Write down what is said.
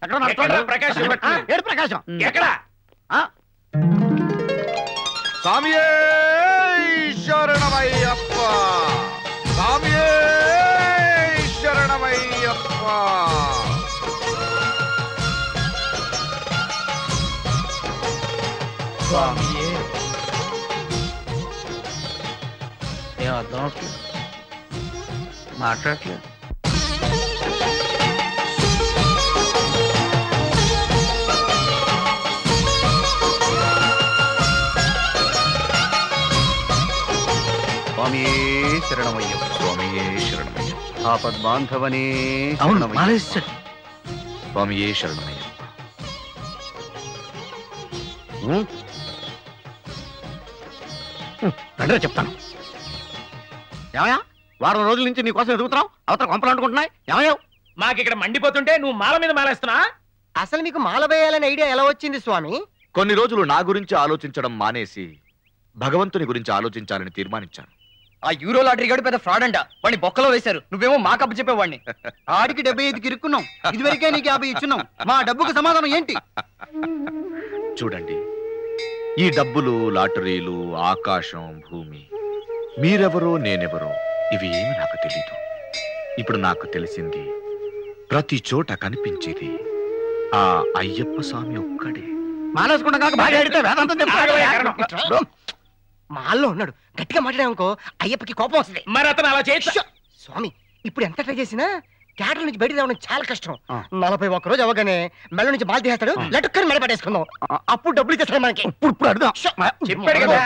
ఏడు ప్రకాశం ఎక్కడ స్వామియే శరణమయ్యప్ప స్వామియే శరణమయ్యప్ప స్వామియే ఏం అర్థం అవట్లేదు మాట్లాడట్లేదు స్వామియే శరణమయ్యప్ప స్వామియే శరణమయ్యప్ప ఆపద్బాంధవనే స్వామియే శరణమయ్యప్ప రండి చెప్తాను ఏమయ్యా వారం రోజుల నుంచి నీకోసం ఎదుగుతున్నావు అవతల కొంపలు అంటుకుంటున్నాయి ఏమయ్యావు మాకు ఇక్కడ మండిపోతుంటే నువ్వు మాల మీద మాలేస్తున్నా అసలు మీకు మాల వేయాలనే ఐడియా ఎలా వచ్చింది స్వామి? కొన్ని రోజులు నా గురించి ఆలోచించడం మానేసి భగవంతుని గురించి ఆలోచించాలని తీర్మానించాను. ఆ యూరో లాటరీ గడు పెద్ద ఫ్రాడ్ అంట, వాడిని బొక్కలో వేశారు. నువ్వేమో మాకప్పు చెప్పేవాడిని. ఆడికి 75కి ఇరుక్కున్నాం, ఇదివరకే నీకు 50 ఇచ్చున్నాం. మా డబ్బుకు సమాధానం ఏంటి? చూడండి, ఈ డబ్బులు, లాటరీలు, ఆకాశం, భూమి, మీరెవరో నేనెవరో ఇవి ఏమి నాకు తెలీదు. ఇప్పుడు నాకు తెలిసింది, ప్రతి చోట కనిపించేది ఆ అయ్యప్ప స్వామి ఒక్కడే. మానేసుకుంటా కాక బాగా అడిగితే వేదాంతం మాల్లో ఉన్నాడు, గట్టిగా మాట్లాడామనుకో అయ్యప్పకి కోపం వస్తుంది. మరి అతను అలా చేయొచ్చు. స్వామి ఇప్పుడు ఎంత ట్రై చేసినా క్యాటర్ నుంచి బయట రావడం చాలా కష్టం. 41 రోజు అవగానే మెల్ల నుంచి బాల్ తీసేస్తాడు, లటుక్కని మెడ పట్టేసుకుందాం. అప్పుడు డబ్బులు ఇచ్చేస్తాడు మనకి. ఇప్పుడు అడుగుదాం చెప్పాడు కదా.